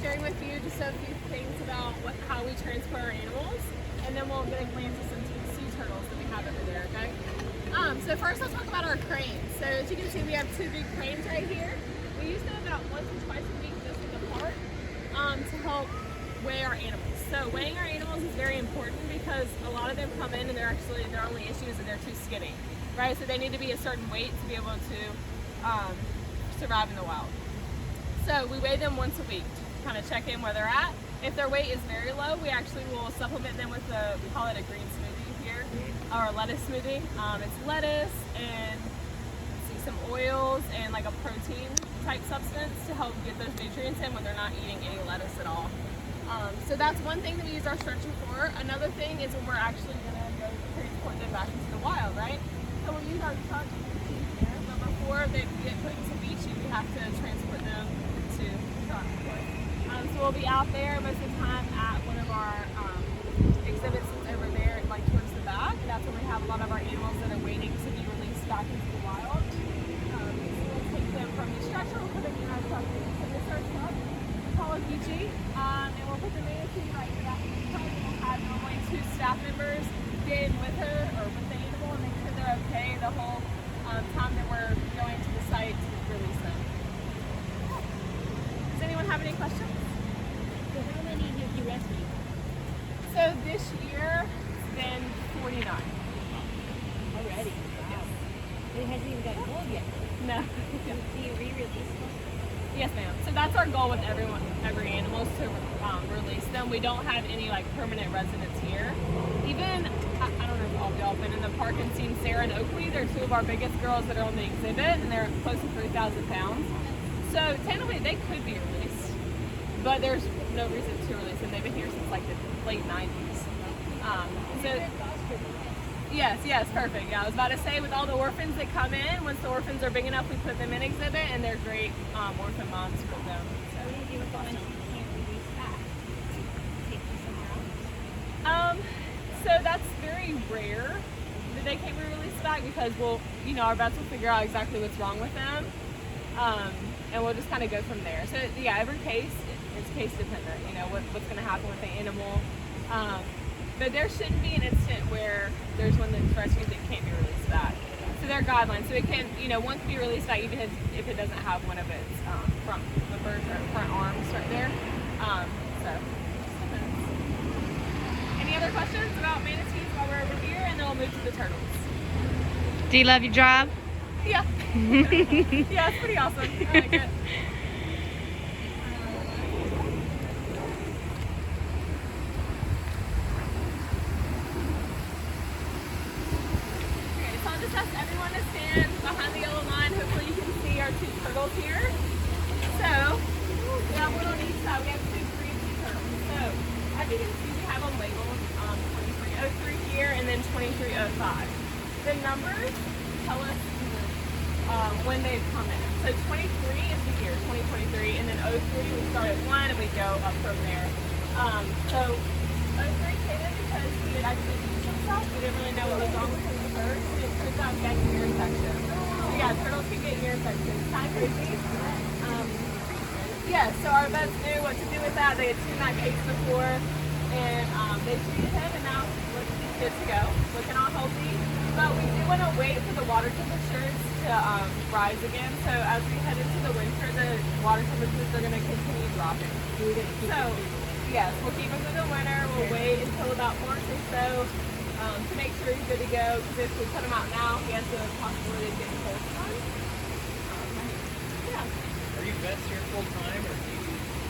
Sharing with you just a few things about how we transport our animals, and then we'll get a glance at some sea turtles that we have over there, okay? So first let's talk about our cranes. So as you can see, we have two big cranes right here. We use them about once or twice a week just in the park to help weigh our animals. So weighing our animals is very important because a lot of them come in and their only issue is that they're too skinny, right? So they need to be a certain weight to be able to survive in the wild. So we weigh them once a week, kind of check in where they're at. If their weight is very low, we actually will supplement them with we call it a green smoothie here, or a lettuce smoothie. It's lettuce and some oils and like a protein type substance to help get those nutrients in when they're not eating any lettuce at all. So that's one thing that we use our stretcher for. Another thing is when we're actually gonna go transport them back into the wild, right? So we'll use our truck here, but before they get put into beach, we have to transport them to the truck. So we'll be out there most of the time at one of our exhibits that's over there, like towards the back. That's when we have a lot of our animals that are waiting to be released back into the wild. So we'll take them from the stretcher, we'll put them in our truck. So this is our truck, we call it PG, and we'll put them in right here. We'll have normally 2 staff members get in with her or with the animal and make sure they're okay the whole time that we're going to the site to release them. Does anyone have any questions? How many have you rescued? So this year it's been 49. Already? Wow. It hasn't even got cold yet. No. Do you re-release them? Yes, ma'am. So that's our goal with every animal is to release them. We don't have any like permanent residents here. Even, I don't know if all of y'all have been in the park and seen Sarah and Oakley. They're 2 of our biggest girls that are on the exhibit, and they're close to 3,000 pounds. So technically they could be released, but there's no reason to release them. They've been here since like the late 90s. Yes, perfect. Yeah, I was about to say with all the orphans that come in, once the orphans are big enough, we put them in exhibit, and they're great orphan moms for them. So what do you do with the ones you can't release back? Take them somewhere else? So that's very rare that they can't be released back because our vets will figure out exactly what's wrong with them. And we'll just kind of go from there. So yeah, every case is case dependent, what's going to happen with the animal. But there shouldn't be an instant where there's one that's rescued that can't be released back. So there are guidelines. So it can, once be released back, even if it doesn't have one of its front flippers or front arms right there. So any other questions about manatees while we're over here? And then we'll move to the turtles. Do you love your job? Yeah. Yeah, it's pretty awesome. I like it. Okay, so I'll just ask everyone to stand behind the yellow line. Hopefully you can see our 2 turtles here. So, we have one on each side. We have 2 green sea turtles. So, as you can see, we have them labeled 2303 here and then 2305. The numbers tell us when they've come in. So 23 is the year, 2023, and then 03 we start at 1 and we go up from there. So 03 came in because he had actually used himself. We didn't really know what was wrong with him at first. It turns out he got ear infection. So yeah, turtles can get ear infections. Kind of crazy. Yeah, so our vets knew what to do with that. They had seen that case before, and they treated him, and now he's good to go, looking all healthy. But we do want to wait for the water temperatures to rise again. So as we head into the winter, the water temperatures are going to continue dropping. So yes, we'll keep them through the winter. We'll wait until about March or so to make sure he's good to go, because if we put him out now, he has the possibility of getting cold sun. Yeah. Are you vets here full time or do you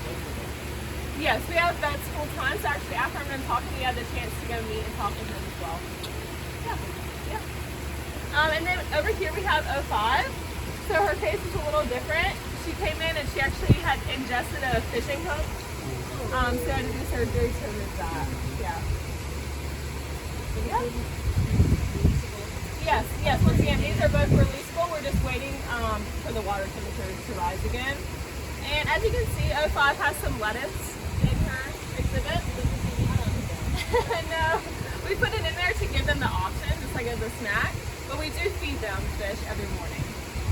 local vets? Yes, we have vets full time, so actually after I'm done talking, we had the chance to go meet and talk with them as well. Yeah. Yeah. And then over here we have 05. So her case is a little different. She came in and she actually had ingested a fishing hook. So I had to do surgery to remove that. Yeah. Yeah. Yes. Once again, these are both releasable. We're just waiting for the water temperature to rise again. And as you can see, 05 has some lettuce in her exhibit. No, we put it in there to give them the option, just like as a snack. But we do feed them fish every morning.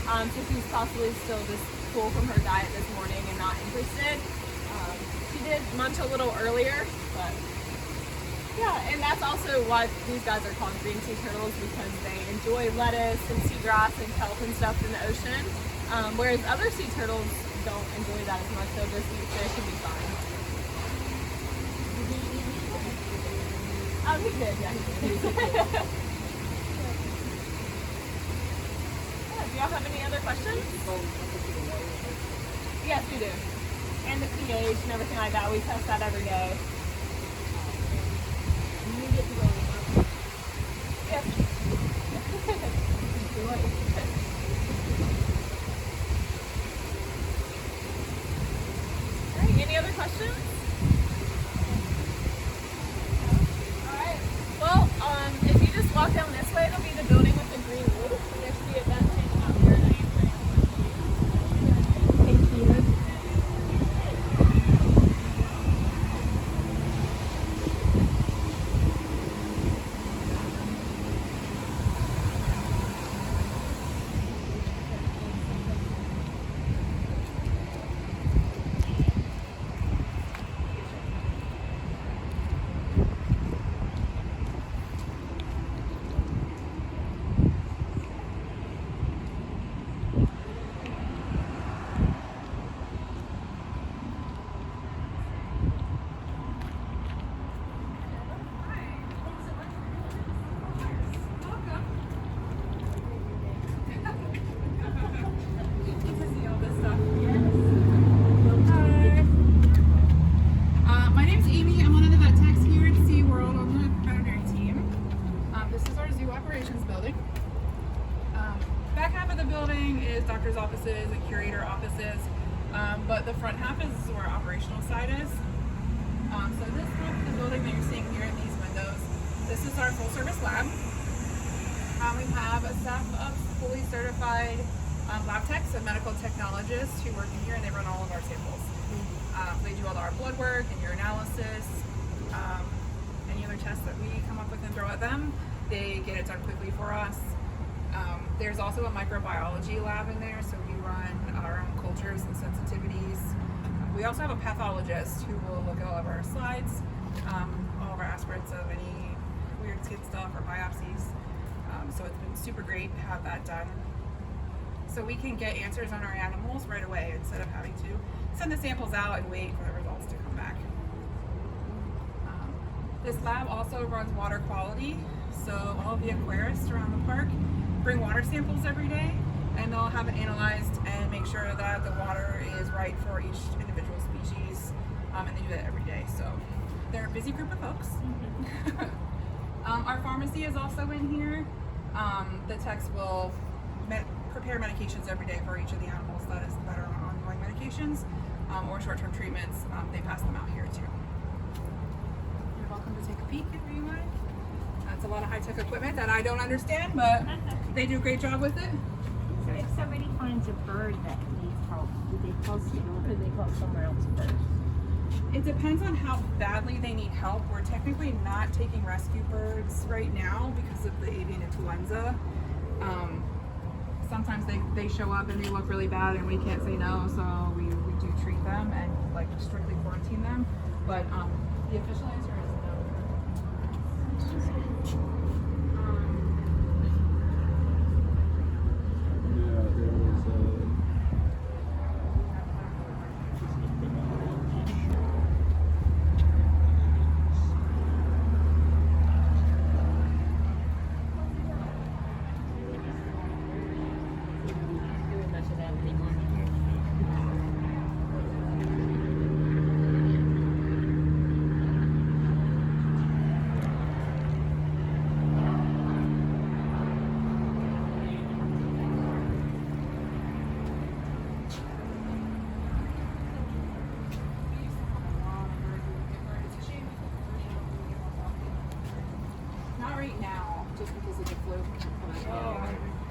So she's possibly still just full from her diet this morning and not interested. She did munch a little earlier, but yeah, and that's also why these guys are called green sea turtles, because they enjoy lettuce and seagrass and kelp and stuff in the ocean, whereas other sea turtles don't enjoy that as much. They'll just eat fish and be fine. He did, yeah, he did. Do y'all have any other questions? Yes, we do. And the pH and everything like that. We test that every day. Yes. All right, any other questions? All right. Well, if you just walk down this way, it'll be the building with the green roof. And there should be a vent standing out here to answer any questions. Thank you. My name's Amy. I'm one of the vet techs here at SeaWorld on the veterinary team. This is our zoo operations building. Back half of the building is doctor's offices and curator offices, but the front half is where our operational side is. So this half of the building that you're seeing here in these windows, this is our full service lab. We have a staff of fully certified lab techs and medical technologists who work in here, and they run all of our samples. They do all our blood work and urinalysis, any other tests that we come up with and throw at them. They get it done quickly for us. There's also a microbiology lab in there, so we run our own cultures and sensitivities. We also have a pathologist who will look at all of our slides, all of our aspirates of any weird skin stuff or biopsies. So it's been super great to have that done. So we can get answers on our animals right away instead of having to send the samples out and wait for the results to come back. This lab also runs water quality. So all of the aquarists around the park bring water samples every day, and they'll have it analyzed and make sure that the water is right for each individual species, and they do that every day. So they're a busy group of folks. Our pharmacy is also in here. The techs will prepare medications every day for each of the animals that are on ongoing medications or short-term treatments. They pass them out here too. You're welcome to take a peek if you like. That's a lot of high-tech equipment that I don't understand, but they do a great job with it. So if somebody finds a bird that needs help, do they call SeaWorld or do they call somewhere else first? It depends on how badly they need help. We're technically not taking rescue birds right now because of the avian influenza. Sometimes they show up and they look really bad and we can't say no, so we do treat them and like strictly quarantine them. But the official answer is no.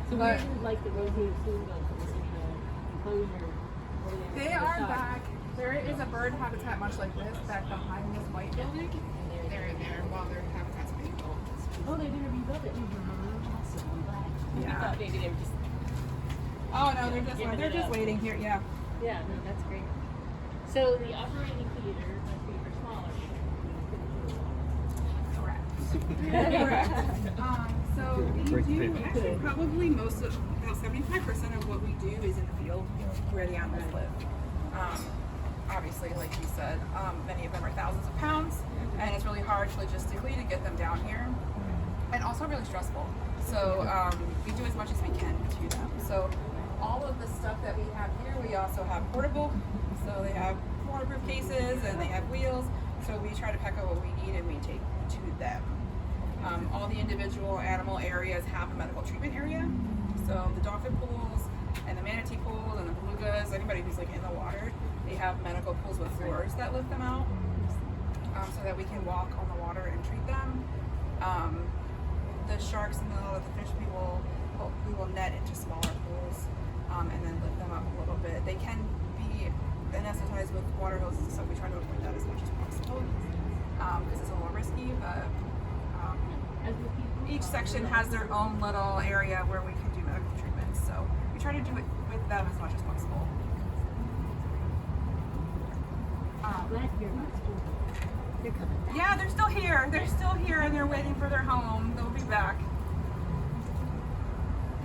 So But- where did like the rotating food go from the enclosure? They are back. There is a bird habitat much like this back behind this white building. They're in there while their habitat's being built. Oh, they didn't rebuild it. Awesome. I'm glad. We Yeah. thought maybe they were just. Oh no, they're Giving just it up. waiting here. Yeah. Yeah, no, that's great. So the operating theater must be for smaller. Correct. So we Break the do paper. actually probably most of about 75% of what we do is in the field where the animals live. Obviously, like you said, many of them are thousands of pounds, and it's really hard logistically to get them down here, and also really stressful. So we do as much as we can to them. So all of the stuff that we have here, we also have portable. So they have waterproof cases and they have wheels. So we try to pack out what we need and we take to them. All the individual animal areas have a medical treatment area. So the dolphin pools and the manatee pools and the belugas, anybody who's like in the water, they have medical pools with floors that lift them out, so that we can walk on the water and treat them. The sharks and the fish we will net into smaller pools and then lift them up a little bit. They can be anesthetized with water hoses, so we try to avoid that as much as possible because it's a little risky. But each section has their own little area where we can do medical treatments, so we try to do it with them as much as possible. Glad to hear about school. They're coming back. Yeah, they're still here. They're still here and they're waiting for their home. They'll be back.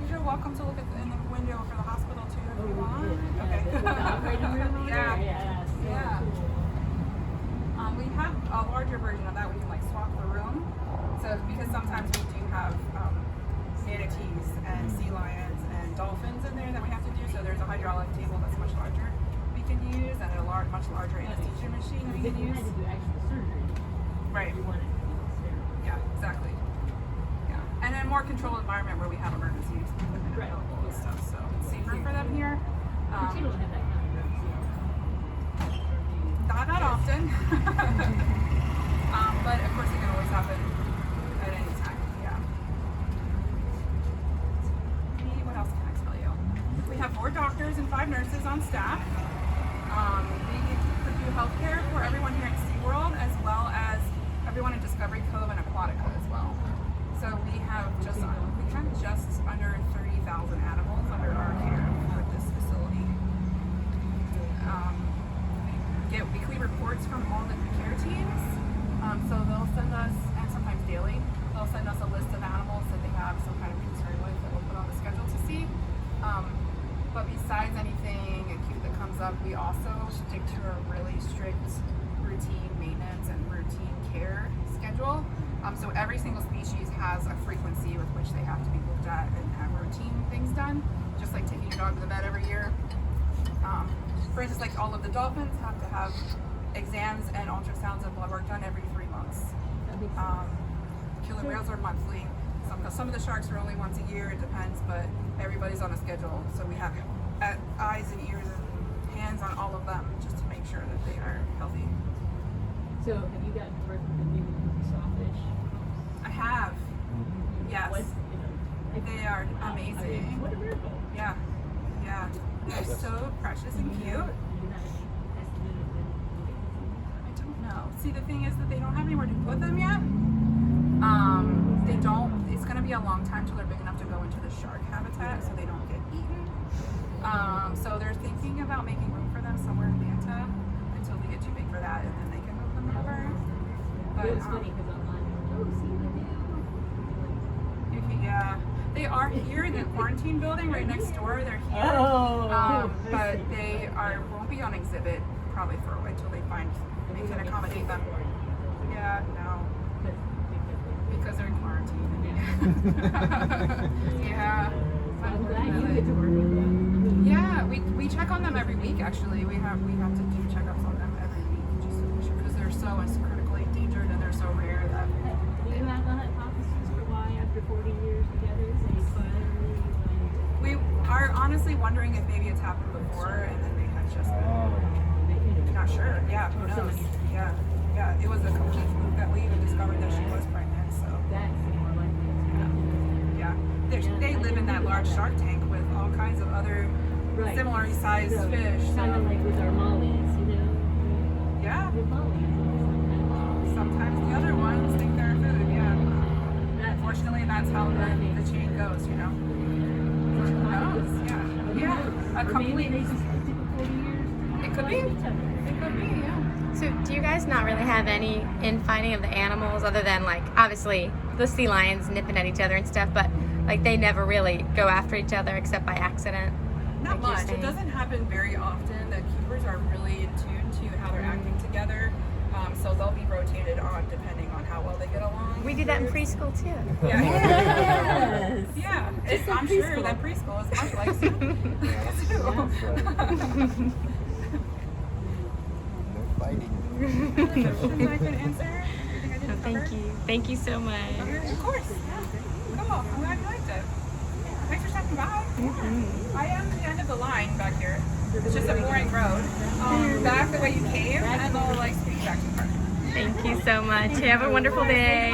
You're welcome to look in the window for the hospital too if you want. Okay. The operating room over Yeah. there? Yeah. So Yeah. cool. We have a larger version of that. We can like swap the room. So because sometimes we do have manatees and sea lions and dolphins in there that we have to do. So there's a hydraulic table that's much larger we can use and a much larger anesthesia machine that we Then can you use. had to do actual surgery. Right. You wanted to be sterile. Yeah, exactly. Yeah. And in a more controlled environment where we have emergency equipment Right. available and stuff. So it's safer for them here. But you don't have that kind of emergency. Not often. But of course it can always happen at any time. Yeah. What else can I tell you? We have 4 doctors and 5 nurses on staff. We do healthcare for everyone here at SeaWorld as well as everyone in Discovery Cove and Aquatica as well. So we have just under 30,000 animals under our care for this facility. We get weekly reports from all the care teams. So they'll send us, and sometimes daily, they'll send us a list of animals that they have some kind of concern with that we'll put on the schedule to see. But besides anything acute that comes up, we also stick to a really strict routine maintenance and routine care schedule. So every single species has a frequency with which they have to be looked at and have routine things done, just like taking your dog to the vet every year. For instance, like all of the dolphins have to have exams and ultrasounds and blood work done every 3 months. Killer whales are monthly. Some of the sharks are only once a year, it depends, but everybody's on a schedule. So we have eyes and ears and hands on all of them just to make sure that they are healthy. So have you gotten to work with the new sawfish? I have. Yes. What, you know, They are I amazing. mean, what a miracle. Yeah. Yeah. They're so precious and cute. You have any estimated I don't know. See, the thing is that they don't have anywhere to put them yet. They don't. It's going to be a long time till they're big enough to go into the shark habitat, so they don't get eaten. So they're thinking about making room for them somewhere in Manta until they get too big for that, and then they can move them over. But It was funny because online, oh, see the new. yeah, they are here in the quarantine building right next door. They're here, Oh. but they won't be on exhibit probably for a while until they find they can accommodate them. Yeah, no. Because they're in quarantine. Yeah. I'm glad you get to work with them. Yeah, we check on them every week actually. We have to do checkups on them every week just to make sure because they're so critically endangered and they're so rare that Do you have a hypothesis for why after 40 years together they finally we are honestly wondering if maybe it's happened before and then they had just been not sure. Yeah, who knows? Yeah. Yeah, it was a complete fluke that we even discovered that she was pregnant, so that's more likely. yeah. They live in that large shark tank with all kinds of other similarly sized fish. Kind of like with our mollies, you know? Yeah. With mollies. Sometimes the other ones think they're food, yeah. Unfortunately, that's how the chain goes, you know? Who knows? Yeah. Yeah. A Or maybe complete. they just took a 40 years. It could be. It could be, yeah. So do you guys not really have any infighting of the animals other than like obviously the sea lions nipping at each other and stuff, but like they never really go after each other except by accident? Not like you're much. It saying? doesn't happen very often. The keepers are really in tune to how they're acting together. So they'll be rotated on depending on how well they get along. We do that in preschool too. Yeah. Yes. Yeah. Just like I'm sure preschool. that preschool is much like zoo. No fighting. Other questions I can answer? Anything I didn't cover? Thank you. Thank you so much. Okay, of course. Yeah. Cool. I'm glad you liked it. Thanks for stopping by. I am the end of the line back here. It's just a boring road. Back the way you came, and they'll like speak back to the car. Thank you so much. Have a wonderful day.